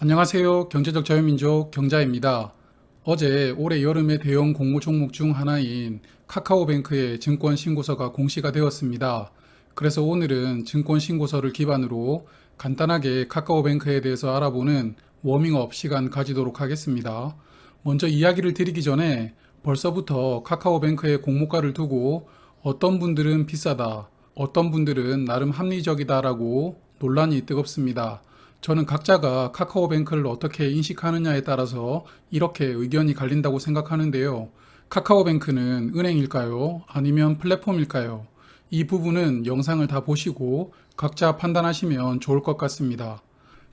안녕하세요. 경제적 자유민족 경자입니다. 어제 올해 여름의 대형 공모 종목 중 하나인 카카오뱅크의 증권 신고서가 공시가 되었습니다. 그래서 오늘은 증권 신고서를 기반으로 간단하게 카카오뱅크에 대해서 알아보는 워밍업 시간 가지도록 하겠습니다. 먼저 이야기를 드리기 전에 벌써부터 카카오뱅크의 공모가를 두고 어떤 분들은 비싸다, 어떤 분들은 나름 합리적이다라고 논란이 뜨겁습니다. 저는 각자가 카카오뱅크를 어떻게 인식하느냐에 따라서 이렇게 의견이 갈린다고 생각하는데요. 카카오뱅크는 은행일까요? 아니면 플랫폼일까요? 이 부분은 영상을 다 보시고 각자 판단하시면 좋을 것 같습니다.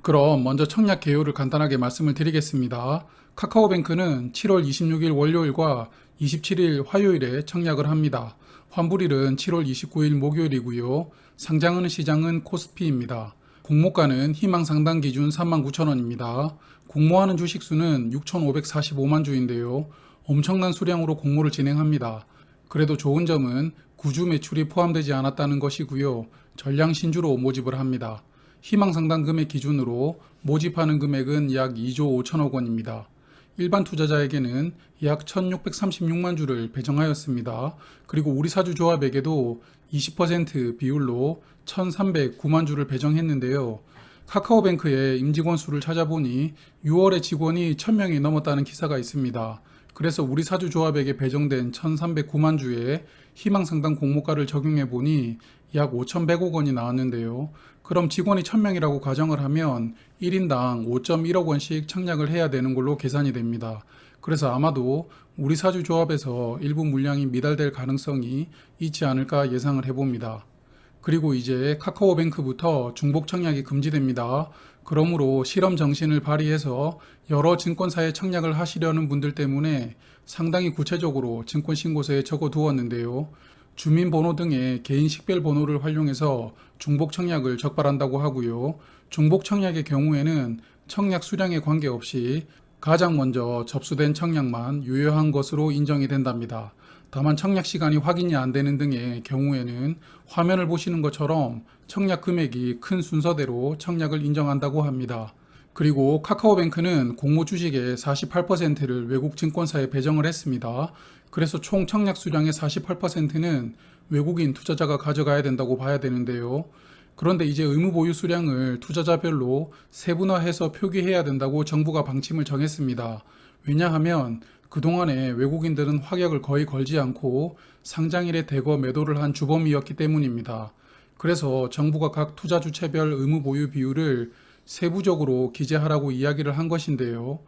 그럼 먼저 청약 개요를 간단하게 말씀을 드리겠습니다. 카카오뱅크는 7월 26일 월요일과 27일 화요일에 청약을 합니다. 환불일은 7월 29일 목요일이고요. 상장하는 시장은 코스피입니다. 공모가는 희망 상당 기준 39,000원입니다. 공모하는 주식수는 6,545만 주인데요. 엄청난 수량으로 공모를 진행합니다. 그래도 좋은 점은 구주 매출이 포함되지 않았다는 것이고요. 전량 신주로 모집을 합니다. 희망 상당 금액 기준으로 모집하는 금액은 약 2조 5천억 원입니다. 일반 투자자에게는 약 1,636만 주를 배정하였습니다. 그리고 우리 사주 조합에게도 20% 비율로 1,309만 주를 배정했는데요. 카카오뱅크의 임직원 수를 찾아보니 6월에 직원이 1,000명이 넘었다는 기사가 있습니다. 그래서 우리 사주 조합에게 배정된 1,309만 주에 희망상당 공모가를 적용해 보니 약 5,100억 원이 나왔는데요. 그럼 직원이 1,000명이라고 가정을 하면 1인당 5.1억 원씩 청약을 해야 되는 걸로 계산이 됩니다. 그래서 아마도 우리 사주 조합에서 일부 물량이 미달될 가능성이 있지 않을까 예상을 해봅니다. 그리고 이제 카카오뱅크부터 중복 청약이 금지됩니다. 그러므로 실험 정신을 발휘해서 여러 증권사에 청약을 하시려는 분들 때문에 상당히 구체적으로 증권신고서에 적어 두었는데요. 주민번호 등의 개인 식별번호를 활용해서 중복 청약을 적발한다고 하고요. 중복 청약의 경우에는 청약 수량에 관계없이 가장 먼저 접수된 청약만 유효한 것으로 인정이 된답니다. 다만 청약 시간이 확인이 안 되는 등의 경우에는 화면을 보시는 것처럼 청약 금액이 큰 순서대로 청약을 인정한다고 합니다. 그리고 카카오뱅크는 공모 주식의 48%를 외국 증권사에 배정을 했습니다. 그래서 총 청약 수량의 48%는 외국인 투자자가 가져가야 된다고 봐야 되는데요. 그런데 이제 의무 보유 수량을 투자자별로 세분화해서 표기해야 된다고 정부가 방침을 정했습니다. 왜냐하면 그동안에 외국인들은 확약을 거의 걸지 않고 상장일에 대거 매도를 한 주범이었기 때문입니다. 그래서 정부가 각 투자 주체별 의무 보유 비율을 세부적으로 기재하라고 이야기를 한 것인데요.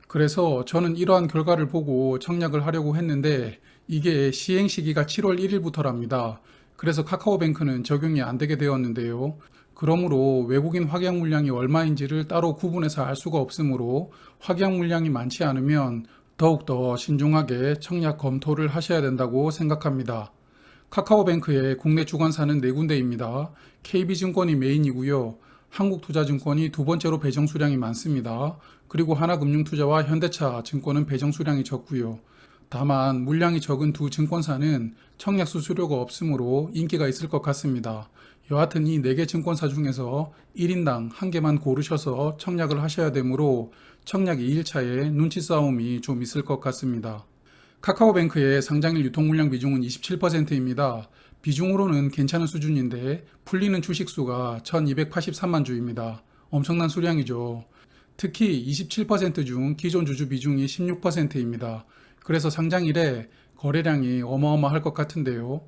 그래서 저는 이러한 결과를 보고 청약을 하려고 했는데 이게 시행 시기가 7월 1일부터랍니다. 그래서 카카오뱅크는 적용이 안 되게 되었는데요. 그러므로 외국인 확약 물량이 얼마인지를 따로 구분해서 알 수가 없으므로 확약 물량이 많지 않으면 더욱더 신중하게 청약 검토를 하셔야 된다고 생각합니다. 카카오뱅크의 국내 주관사는 4군데입니다. KB증권이 메인이고요. 한국투자증권이 두 번째로 배정 수량이 많습니다. 그리고 하나금융투자와 현대차증권은 배정 수량이 적고요. 다만 물량이 적은 두 증권사는 청약 수수료가 없으므로 인기가 있을 것 같습니다. 여하튼 이 4개 증권사 중에서 1인당 한 개만 고르셔서 청약을 하셔야 되므로 청약 2일차에 눈치 싸움이 좀 있을 것 같습니다. 카카오뱅크의 상장일 유통 물량 비중은 27%입니다. 비중으로는 괜찮은 수준인데 풀리는 주식수가 1283만 주입니다. 엄청난 수량이죠. 특히 27%중 기존 주주 비중이 16%입니다. 그래서 상장일에 거래량이 어마어마할 것 같은데요.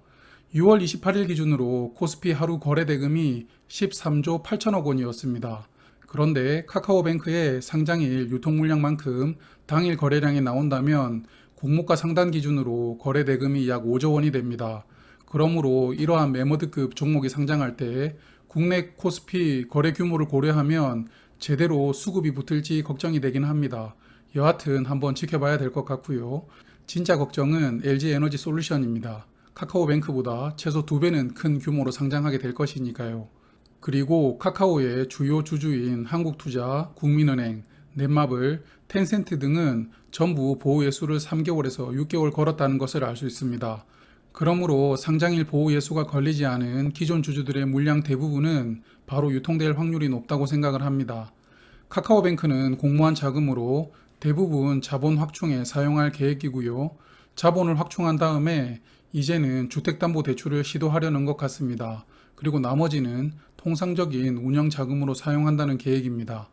6월 28일 기준으로 코스피 하루 거래 대금이 13조 8천억 원이었습니다. 그런데 카카오뱅크의 상장일 유통 물량만큼 당일 거래량이 나온다면 공모가 상단 기준으로 거래 대금이 약 5조 원이 됩니다. 그러므로 이러한 매머드급 종목이 상장할 때 국내 코스피 거래 규모를 고려하면 제대로 수급이 붙을지 걱정이 되긴 합니다. 여하튼 한번 지켜봐야 될 것 같고요. 진짜 걱정은 LG에너지 솔루션입니다. 카카오뱅크보다 최소 2배는 큰 규모로 상장하게 될 것이니까요. 그리고 카카오의 주요 주주인 한국투자, 국민은행, 넷마블, 텐센트 등은 전부 보호예수를 3개월에서 6개월 걸었다는 것을 알 수 있습니다. 그러므로 상장일 보호예수가 걸리지 않은 기존 주주들의 물량 대부분은 바로 유통될 확률이 높다고 생각을 합니다. 카카오뱅크는 공모한 자금으로 대부분 자본 확충에 사용할 계획이고요. 자본을 확충한 다음에 이제는 주택담보대출을 시도하려는 것 같습니다. 그리고 나머지는 통상적인 운영 자금으로 사용한다는 계획입니다.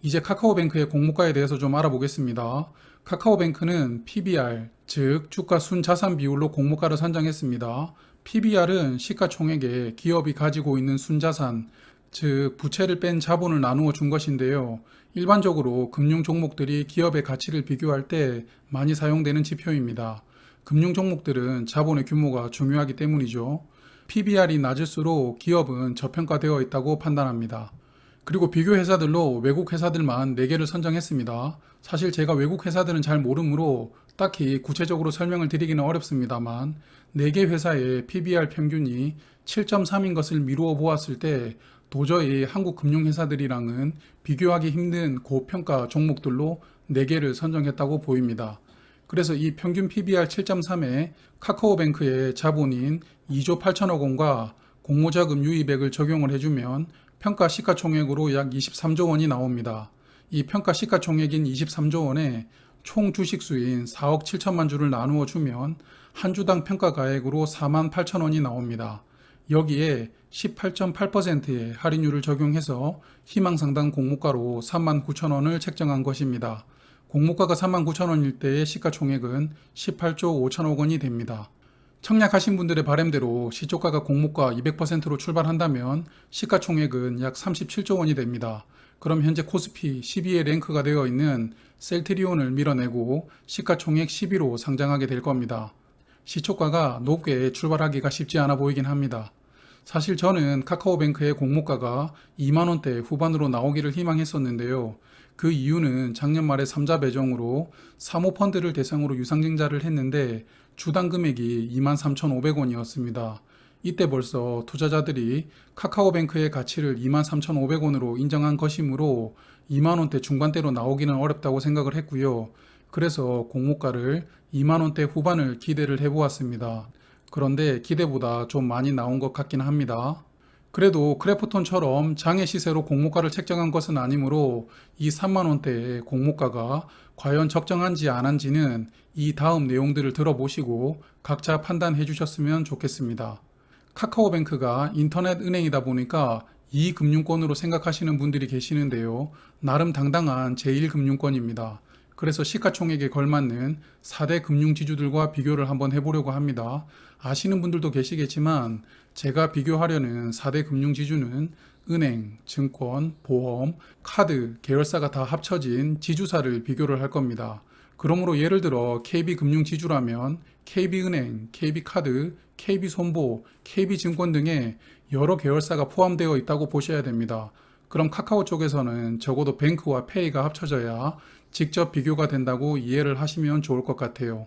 이제 카카오뱅크의 공모가에 대해서 좀 알아보겠습니다. 카카오뱅크는 PBR, 즉 주가 순자산 비율로 공모가를 산정했습니다. PBR은 시가총액에 기업이 가지고 있는 순자산, 즉 부채를 뺀 자본을 나누어 준 것인데요. 일반적으로 금융 종목들이 기업의 가치를 비교할 때 많이 사용되는 지표입니다. 금융 종목들은 자본의 규모가 중요하기 때문이죠. PBR이 낮을수록 기업은 저평가되어 있다고 판단합니다. 그리고 비교 회사들로 외국 회사들만 4개를 선정했습니다. 사실 제가 외국 회사들은 잘 모르므로 딱히 구체적으로 설명을 드리기는 어렵습니다만 4개 회사의 PBR 평균이 7.3인 것을 미루어 보았을 때 도저히 한국 금융회사들이랑은 비교하기 힘든 고평가 종목들로 4개를 선정했다고 보입니다. 그래서 이 평균 PBR 7.3에 카카오뱅크의 자본인 2조 8천억 원과 공모자금 유입액을 적용을 해주면 평가 시가총액으로 약 23조 원이 나옵니다. 이 평가 시가총액인 23조 원에 총 주식수인 4억 7천만 주를 나누어 주면 한 주당 평가가액으로 4만 8천 원이 나옵니다. 여기에 18.8%의 할인율을 적용해서 희망상당 공모가로 3만 9천 원을 책정한 것입니다. 공모가가 3만 9천 원일 때의 시가총액은 18조 5천억 원이 됩니다. 청약하신 분들의 바람대로 시초가가 공모가 200%로 출발한다면 시가총액은 약 37조 원이 됩니다. 그럼 현재 코스피 12위에 랭크가 되어 있는 셀트리온을 밀어내고 시가총액 10위로 상장하게 될 겁니다. 시초가가 높게 출발하기가 쉽지 않아 보이긴 합니다. 사실 저는 카카오뱅크의 공모가가 2만원대 후반으로 나오기를 희망했었는데요. 그 이유는 작년 말에 3자 배정으로 사모펀드를 대상으로 유상증자를 했는데 주당 금액이 23,500원이었습니다. 이때 벌써 투자자들이 카카오뱅크의 가치를 23,500원으로 인정한 것이므로 2만원대 중반대로 나오기는 어렵다고 생각을 했고요. 그래서 공모가를 2만원대 후반을 기대를 해보았습니다. 그런데 기대보다 좀 많이 나온 것 같긴 합니다. 그래도 크래프톤처럼 장외 시세로 공모가를 책정한 것은 아니므로 이 3만원대의 공모가가 과연 적정한지 안 한지는 이 다음 내용들을 들어보시고 각자 판단해 주셨으면 좋겠습니다. 카카오뱅크가 인터넷 은행이다 보니까 이금융권으로 생각하시는 분들이 계시는데요. 나름 당당한 제1금융권입니다. 그래서 시가총액에 걸맞는 4대 금융지주들과 비교를 한번 해보려고 합니다. 아시는 분들도 계시겠지만 제가 비교하려는 4대 금융지주는 은행, 증권, 보험, 카드, 계열사가 다 합쳐진 지주사를 비교를 할 겁니다. 그러므로 예를 들어 KB금융지주라면 KB은행, KB카드, KB손보, KB증권 등의 여러 계열사가 포함되어 있다고 보셔야 됩니다. 그럼 카카오 쪽에서는 적어도 뱅크와 페이가 합쳐져야 직접 비교가 된다고 이해를 하시면 좋을 것 같아요.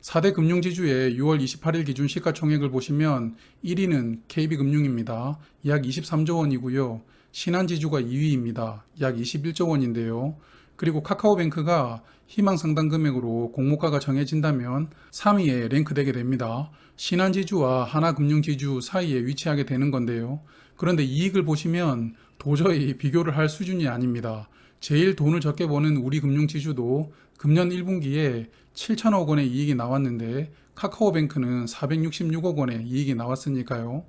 4대 금융지주의 6월 28일 기준 시가총액을 보시면 1위는 KB금융입니다. 약 23조 원이고요. 신한지주가 2위입니다. 약 21조 원인데요. 그리고 카카오뱅크가 희망상당 금액으로 공모가가 정해진다면 3위에 랭크되게 됩니다. 신한지주와 하나금융지주 사이에 위치하게 되는 건데요. 그런데 이익을 보시면 도저히 비교를 할 수준이 아닙니다. 제일 돈을 적게 버는 우리 금융지주도 금년 1분기에 7천억 원의 이익이 나왔는데 카카오뱅크는 466억 원의 이익이 나왔으니까요.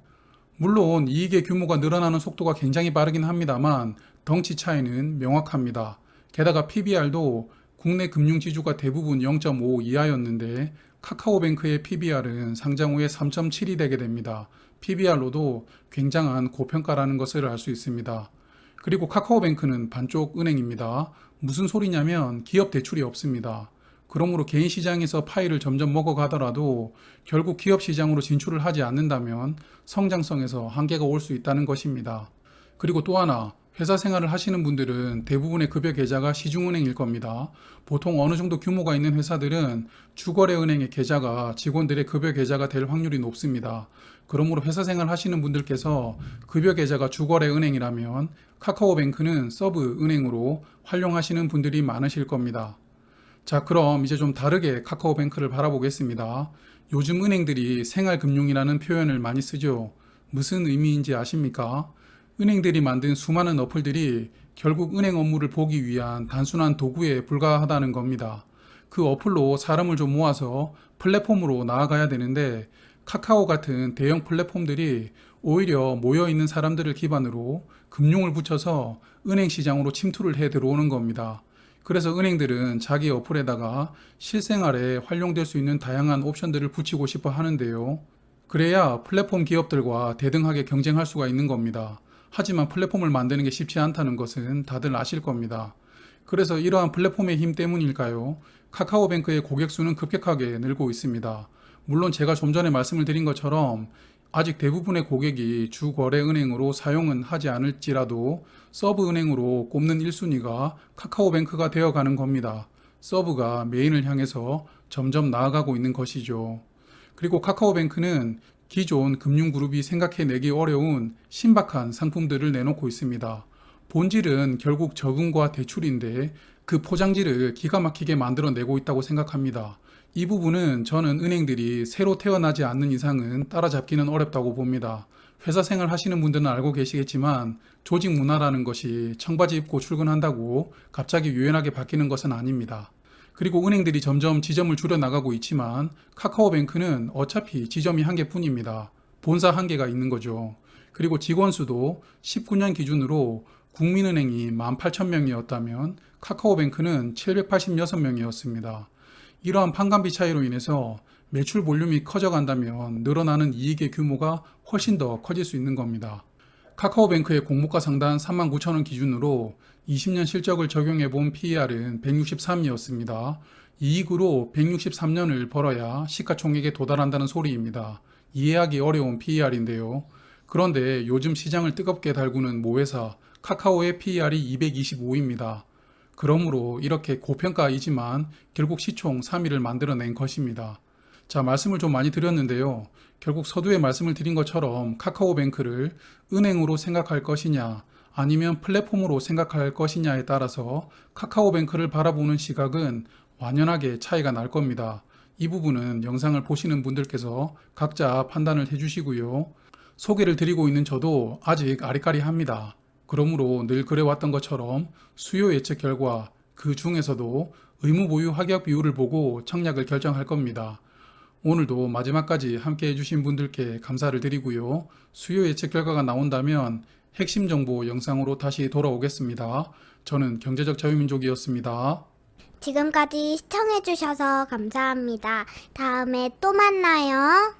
물론 이익의 규모가 늘어나는 속도가 굉장히 빠르긴 합니다만 덩치 차이는 명확합니다. 게다가 PBR도 국내 금융지주가 대부분 0.5 이하였는데 카카오뱅크의 PBR은 상장 후에 3.7이 되게 됩니다. PBR로도 굉장한 고평가라는 것을 알 수 있습니다. 그리고 카카오뱅크는 반쪽 은행입니다. 무슨 소리냐면 기업 대출이 없습니다. 그러므로 개인 시장에서 파이를 점점 먹어가더라도 결국 기업 시장으로 진출을 하지 않는다면 성장성에서 한계가 올 수 있다는 것입니다. 그리고 또 하나, 회사 생활을 하시는 분들은 대부분의 급여 계좌가 시중은행일 겁니다. 보통 어느 정도 규모가 있는 회사들은 주거래은행의 계좌가 직원들의 급여 계좌가 될 확률이 높습니다. 그러므로 회사 생활 하시는 분들께서 급여 계좌가 주거래은행이라면 카카오뱅크는 서브 은행으로 활용하시는 분들이 많으실 겁니다. 자, 그럼 이제 좀 다르게 카카오뱅크를 바라보겠습니다. 요즘 은행들이 생활금융이라는 표현을 많이 쓰죠. 무슨 의미인지 아십니까? 은행들이 만든 수많은 어플들이 결국 은행 업무를 보기 위한 단순한 도구에 불과하다는 겁니다. 그 어플로 사람을 좀 모아서 플랫폼으로 나아가야 되는데 카카오 같은 대형 플랫폼들이 오히려 모여있는 사람들을 기반으로 금융을 붙여서 은행 시장으로 침투를 해 들어오는 겁니다. 그래서 은행들은 자기 어플에다가 실생활에 활용될 수 있는 다양한 옵션들을 붙이고 싶어 하는데요. 그래야 플랫폼 기업들과 대등하게 경쟁할 수가 있는 겁니다. 하지만 플랫폼을 만드는 게 쉽지 않다는 것은 다들 아실 겁니다. 그래서 이러한 플랫폼의 힘 때문일까요? 카카오뱅크의 고객 수는 급격하게 늘고 있습니다. 물론 제가 좀 전에 말씀을 드린 것처럼 아직 대부분의 고객이 주거래은행으로 사용은 하지 않을지라도 서브 은행으로 꼽는 1순위가 카카오뱅크가 되어가는 겁니다. 서브가 메인을 향해서 점점 나아가고 있는 것이죠. 그리고 카카오뱅크는 기존 금융그룹이 생각해내기 어려운 신박한 상품들을 내놓고 있습니다. 본질은 결국 저금과 대출인데 그 포장지를 기가 막히게 만들어내고 있다고 생각합니다. 이 부분은 저는 은행들이 새로 태어나지 않는 이상은 따라잡기는 어렵다고 봅니다. 회사 생활 하시는 분들은 알고 계시겠지만 조직 문화라는 것이 청바지 입고 출근한다고 갑자기 유연하게 바뀌는 것은 아닙니다. 그리고 은행들이 점점 지점을 줄여 나가고 있지만 카카오뱅크는 어차피 지점이 한 개뿐입니다. 본사 한 개가 있는 거죠. 그리고 직원 수도 19년 기준으로 국민은행이 18,000명이었다면 카카오뱅크는 786명이었습니다. 이러한 판관비 차이로 인해서 매출 볼륨이 커져간다면 늘어나는 이익의 규모가 훨씬 더 커질 수 있는 겁니다. 카카오뱅크의 공모가 상단 39,000원 기준으로 20년 실적을 적용해 본 PER은 163이었습니다. 이익으로 163년을 벌어야 시가총액에 도달한다는 소리입니다. 이해하기 어려운 PER인데요. 그런데 요즘 시장을 뜨겁게 달구는 모회사 카카오의 PER이 225입니다. 그러므로 이렇게 고평가이지만 결국 시총 3위를 만들어낸 것입니다. 자, 말씀을 좀 많이 드렸는데요. 결국 서두에 말씀을 드린 것처럼 카카오뱅크를 은행으로 생각할 것이냐 아니면 플랫폼으로 생각할 것이냐에 따라서 카카오뱅크를 바라보는 시각은 완연하게 차이가 날 겁니다. 이 부분은 영상을 보시는 분들께서 각자 판단을 해주시고요. 소개를 드리고 있는 저도 아직 아리까리합니다. 그러므로 늘 그래왔던 것처럼 수요 예측 결과 그 중에서도 의무 보유 합약 비율을 보고 청약을 결정할 겁니다. 오늘도 마지막까지 함께 해주신 분들께 감사를 드리고요. 수요 예측 결과가 나온다면 핵심 정보 영상으로 다시 돌아오겠습니다. 저는 경제적 자유민족이었습니다. 지금까지 시청해주셔서 감사합니다. 다음에 또 만나요.